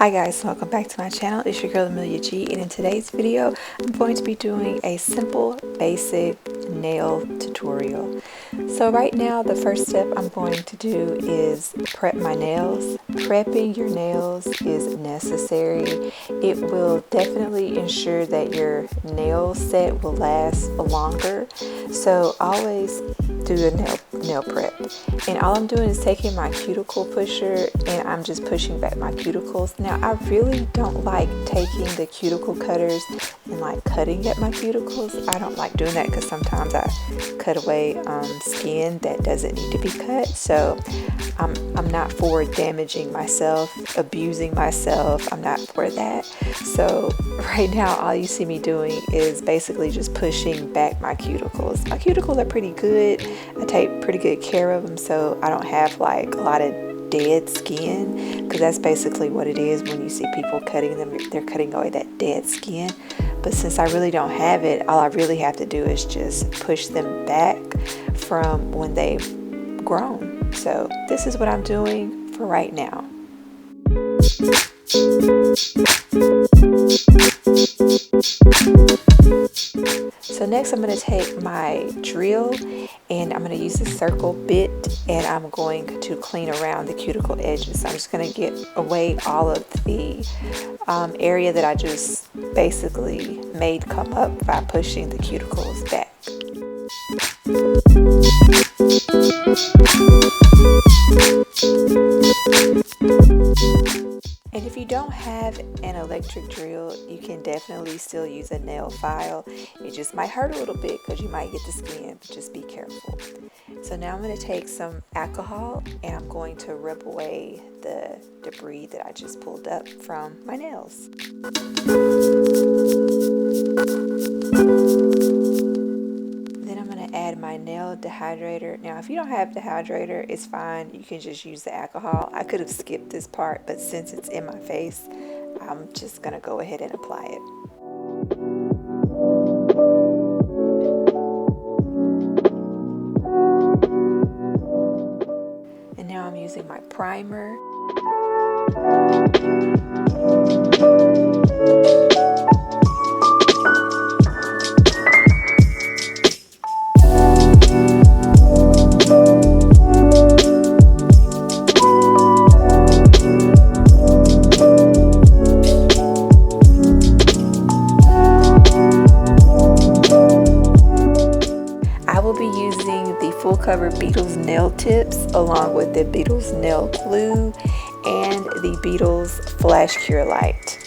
Hi guys, welcome back to my channel. It's your girl Amelia G, and in today's video I'm going to be doing a simple basic nail tutorial. So right now the first step I'm going to do is prep my nails. Prepping your nails is necessary. It will definitely ensure that your nail set will last longer. So always do a nail prep. And all I'm doing is taking my cuticle pusher and I'm just pushing back my cuticles. Now I really don't like taking the cuticle cutters and like cutting at my cuticles. I don't like doing that because sometimes I cut away skin that doesn't need to be cut. So I'm not for damaging myself, abusing myself. I'm not for that. So right now all you see me doing is basically just pushing back my cuticles. My cuticles are pretty good. I take pretty good care of them, so I don't have like a lot of dead skin, because that's basically what it is when you see people cutting them. They're cutting away that dead skin. But since I really don't have it, all I really have to do is just push them back from when they've grown. So this is what I'm doing for right now. So next I'm going to take my drill and I'm going to use the circle bit and I'm going to clean around the cuticle edges. So I'm just going to get away all of the area that I just basically made come up by pushing the cuticles back. And if you don't have an electric drill, you can definitely still use a nail file. It just might hurt a little bit because you might get the skin, but just be careful. So now I'm going to take some alcohol and I'm going to rub away the debris that I just pulled up from my nails. Then I'm going to add my nail dehydrator. Now if you don't have dehydrator, it's fine. You can just use the alcohol. I could have skipped this part, but since it's in my face, I'm just going to go ahead and apply it. And now I'm using my primer. Full cover Beetles nail tips along with the Beetles nail glue and the Beetles flash cure light.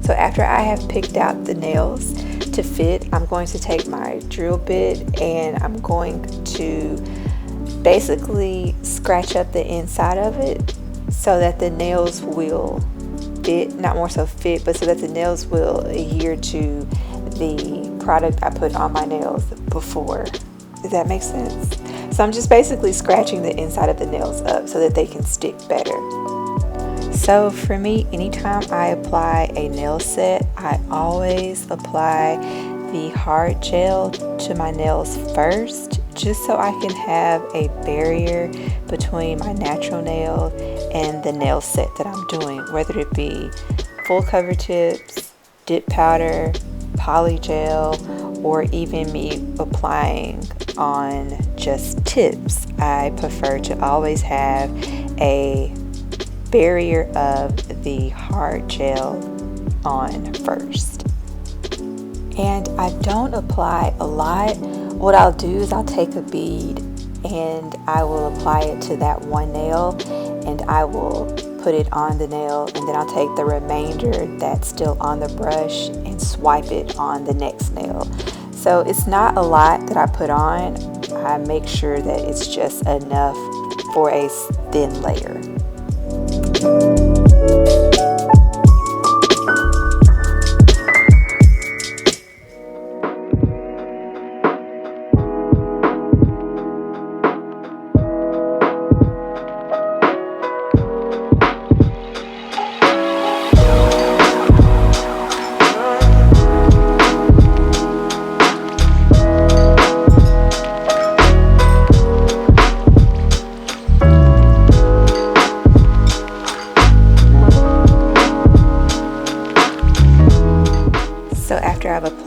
So after I have picked out the nails to fit, I'm going to take my drill bit and I'm going to basically scratch up the inside of it so that the nails will fit, not more so fit, but so that the nails will adhere to the product I put on my nails before. Does that make sense? So I'm just basically scratching the inside of the nails up so that they can stick better. So for me, anytime I apply a nail set, I always apply the hard gel to my nails first, just so I can have a barrier between my natural nail and the nail set that I'm doing, whether it be full cover tips, dip powder, poly gel, or even me applying on just tips. I prefer to always have a barrier of the hard gel on first. And I don't apply a lot. What I'll do is I'll take a bead and I will apply it to that one nail and I will put it on the nail, and then I'll take the remainder that's still on the brush and swipe it on the next nail. So it's not a lot that I put on. I make sure that it's just enough for a thin layer.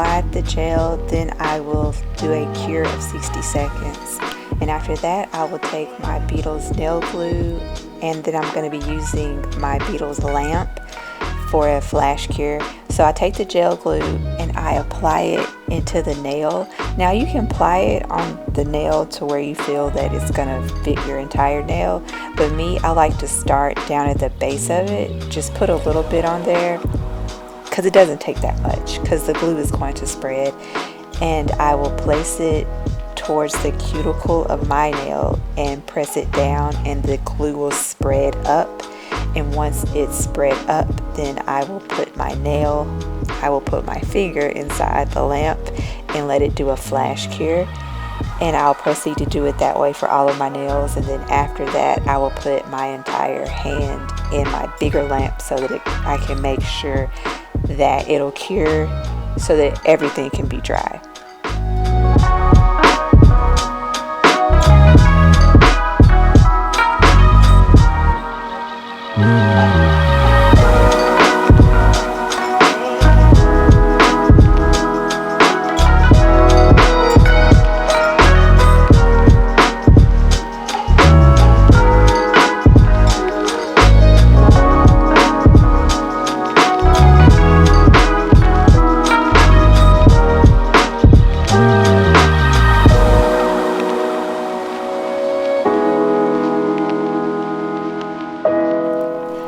applied the gel, then I will do a cure of 60 seconds. And after that, I will take my Beetles nail glue, and then I'm going to be using my Beetles lamp for a flash cure. So I take the gel glue and I apply it into the nail. Now you can apply it on the nail to where you feel that it's gonna fit your entire nail, but me, I like to start down at the base of it. Just put a little bit on there because it doesn't take that much, because the glue is going to spread. And I will place it towards the cuticle of my nail and press it down, and the glue will spread up. And once it's spread up, then I will put my finger inside the lamp and let it do a flash cure. And I'll proceed to do it that way for all of my nails. And then after that, I will put my entire hand in my bigger lamp so that I can make sure that it'll cure so that everything can be dry.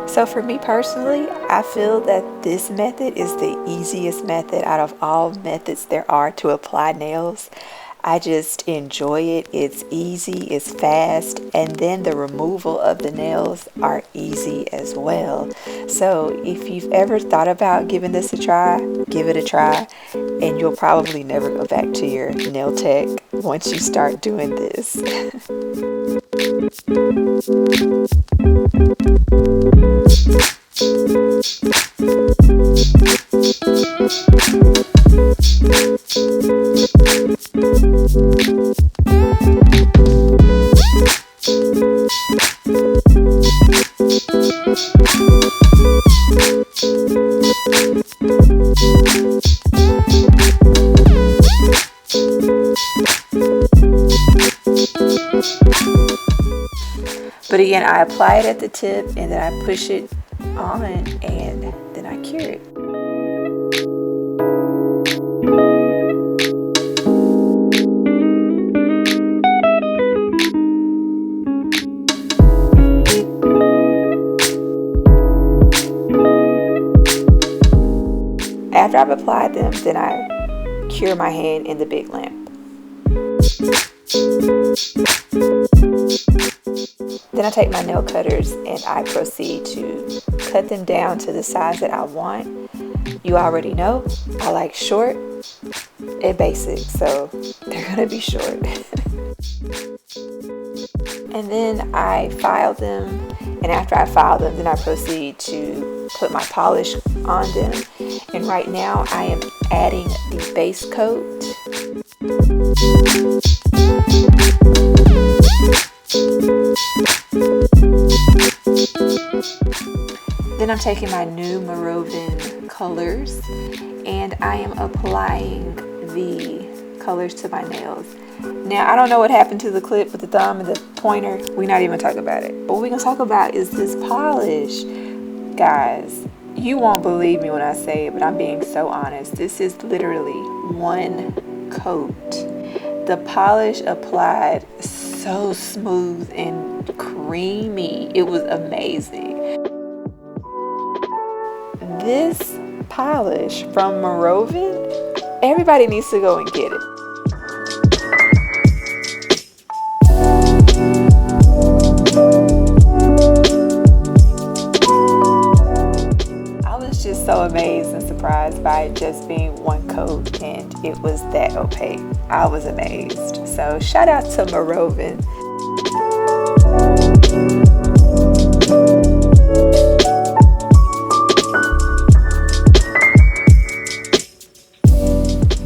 So for me personally, I feel that this method is the easiest method out of all methods there are to apply nails. I just enjoy it. It's easy, it's fast, and then the removal of the nails are easy as well. So if you've ever thought about giving this a try, give it a try, and you'll probably never go back to your nail tech once you start doing this. But again, I apply it at the tip and then I push it on and then I cure it. After I've applied them, then I cure my hand in the big lamp. Then I take my nail cutters and I proceed to cut them down to the size that I want. You already know, I like short and basic, so they're gonna be short. And then I file them, and after I file them, then I proceed to put my polish on them. And right now I am adding the base coat. Then I'm taking my new Morovan colors and I am applying the colors to my nails. Now, I don't know what happened to the clip with the thumb and the pointer. We're not even talking about it. But what we're going to talk about is this polish. Guys, you won't believe me when I say it, but I'm being so honest. This is literally one coat. The polish applied so smooth and creamy. It was amazing. This polish from Morovan, everybody needs to go and get it. I was just so amazed and surprised by it just being one coat and it was that opaque. I was amazed. So shout out to Morovan.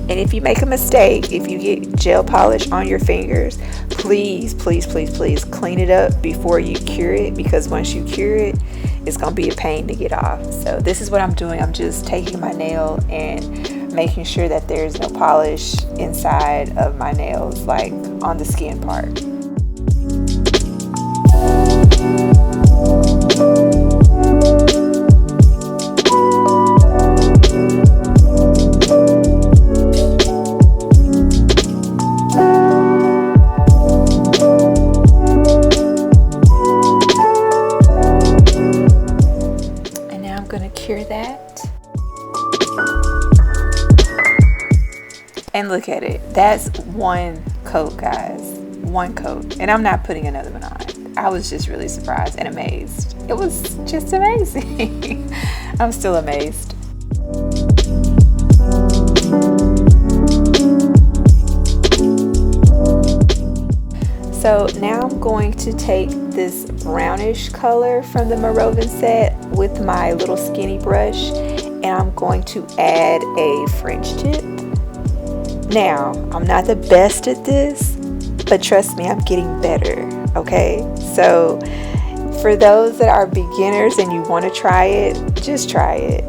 And if you make a mistake, if you get gel polish on your fingers, please, please, please, please clean it up before you cure it, because once you cure it, it's going to be a pain to get off. So this is what I'm doing. I'm just taking my nail and making sure that there's no polish inside of my nails, like on the skin part. And now I'm going to cure that. And look at it. That's one coat, guys. One coat. And I'm not putting another one on. I was just really surprised and amazed. It was just amazing. I'm still amazed. So now I'm going to take this brownish color from the Morovan set with my little skinny brush, and I'm going to add a French tip. Now, I'm not the best at this, but trust me, I'm getting better, okay? So, for those that are beginners and you want to try it, just try it.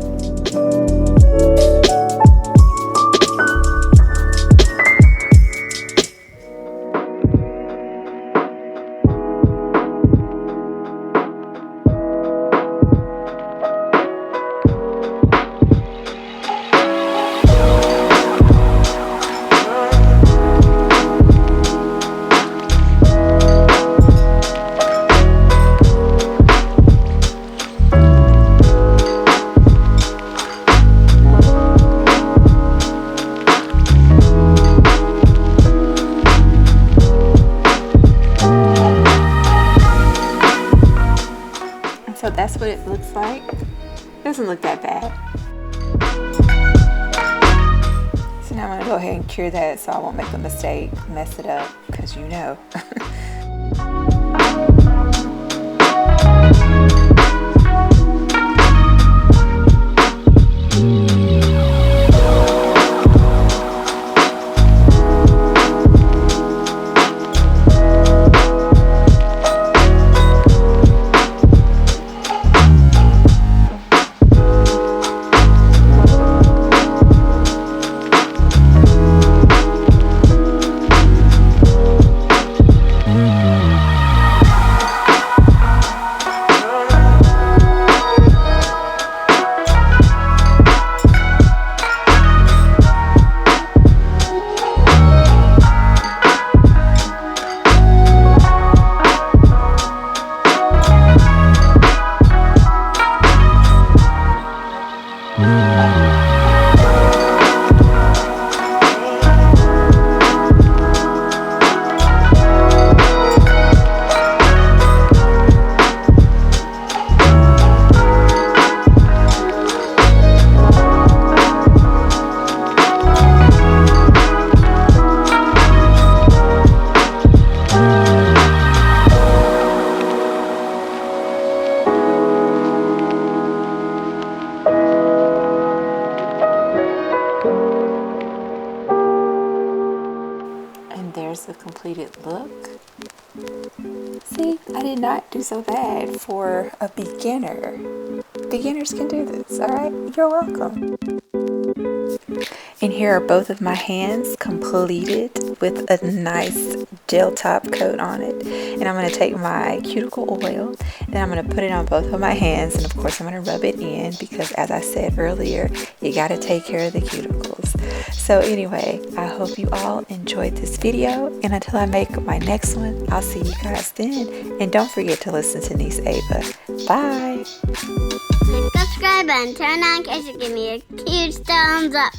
So that's what it looks like. Doesn't look that bad. So now I'm going to go ahead and cure that so I won't make a mistake, mess it up, because you know. There's the completed look. See, I did not do so bad for a beginner. Beginners can do this, alright? You're welcome. And here are both of my hands completed with a nice gel top coat on it. And I'm going to take my cuticle oil and I'm going to put it on both of my hands. And of course I'm going to rub it in because, as I said earlier, you got to take care of the cuticles. So anyway, I hope you all enjoyed this video. And until I make my next one, I'll see you guys then. And don't forget to listen to Niece Ava. Bye! Click subscribe and turn on notifications to give me a huge thumbs up.